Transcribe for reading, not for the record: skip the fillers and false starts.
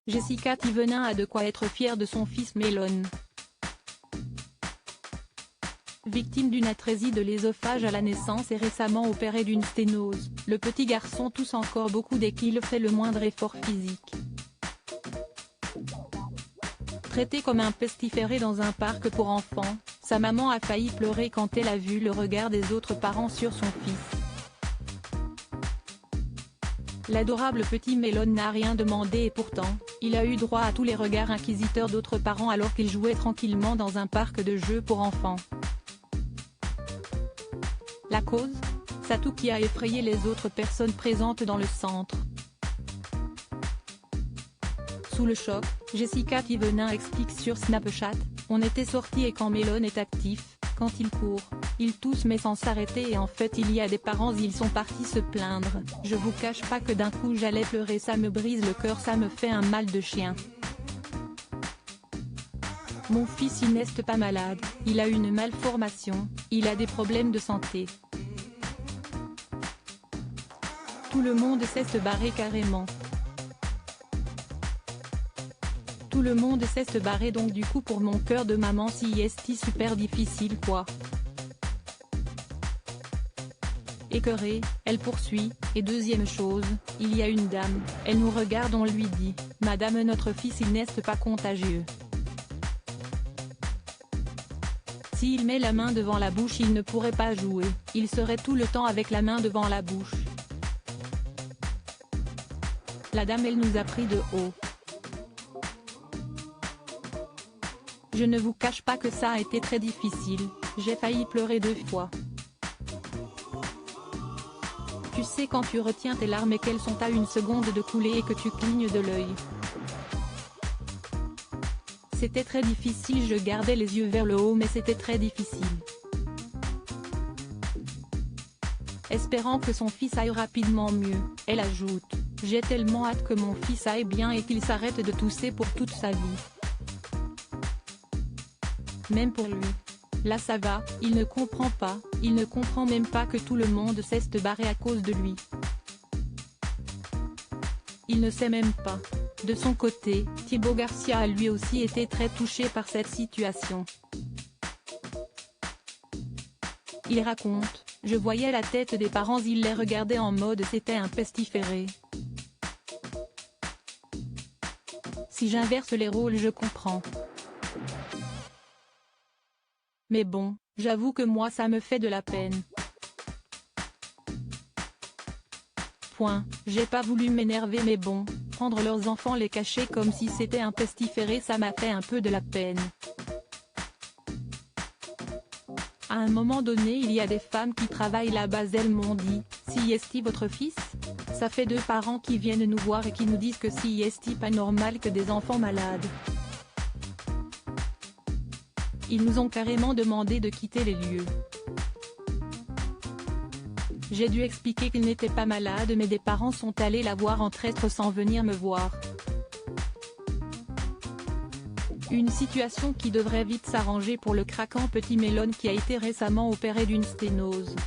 Jessica Thévenin a de quoi être fière de son fils Melon. Victime d'une atrésie de l'ésophage à la naissance et récemment opéré d'une sténose, le petit garçon tousse encore beaucoup dès qu'il fait le moindre effort physique. Traité comme un pestiféré dans un parc pour enfants, sa maman a failli pleurer quand elle a vu le regard des autres parents sur son fils. L'adorable petit Melon n'a rien demandé et pourtant, il a eu droit à tous les regards inquisiteurs d'autres parents alors qu'il jouait tranquillement dans un parc de jeux pour enfants. La cause ? Sa toux qui a effrayé les autres personnes présentes dans le centre. Sous le choc, Jessica Thévenin explique sur Snapchat, « On était sortis et quand Melon est actif, quand il court, il tousse mais sans s'arrêter et en fait il y a des parents ils sont partis se plaindre, je vous cache pas que d'un coup j'allais pleurer ça me brise le cœur ça me fait un mal de chien. Mon fils il n'est pas malade, il a une malformation, il a des problèmes de santé. Tout le monde sait se barrer carrément. Tout le monde sait se barrer donc du coup pour mon cœur de maman c'est super difficile quoi. » Écœurée, elle poursuit, et deuxième chose, il y a une dame, elle nous regarde on lui dit, « Madame notre fils il n'est pas contagieux. S'il met la main devant la bouche il ne pourrait pas jouer, il serait tout le temps avec la main devant la bouche. » La dame elle nous a pris de haut. Je ne vous cache pas que ça a été très difficile, j'ai failli pleurer 2 fois. Tu sais quand tu retiens tes larmes et qu'elles sont à une seconde de couler et que tu clignes de l'œil. C'était très difficile je gardais les yeux vers le haut mais c'était très difficile. Espérant que son fils aille rapidement mieux, elle ajoute, « J'ai tellement hâte que mon fils aille bien et qu'il s'arrête de tousser pour toute sa vie. » Même pour lui. Là ça va, il ne comprend pas, il ne comprend même pas que tout le monde sait se barrer à cause de lui. Il ne sait même pas. De son côté, Thibaut Garcia a lui aussi été très touché par cette situation. Il raconte, « Je voyais la tête des parents ils les regardaient en mode c'était un pestiféré. Si j'inverse les rôles je comprends. Mais bon, j'avoue que moi ça me fait de la peine. Point, j'ai pas voulu m'énerver mais bon, prendre leurs enfants les cacher comme si c'était un pestiféré ça m'a fait un peu de la peine. À un moment donné il y a des femmes qui travaillent là-bas elles m'ont dit, si est votre fils ? Ça fait 2 parents qui viennent nous voir et qui nous disent que si est pas normal que des enfants malades. Ils nous ont carrément demandé de quitter les lieux. J'ai dû expliquer qu'il n'était pas malade mais des parents sont allés la voir en traître sans venir me voir. Une situation qui devrait vite s'arranger pour le craquant petit Melon qui a été récemment opéré d'une sténose.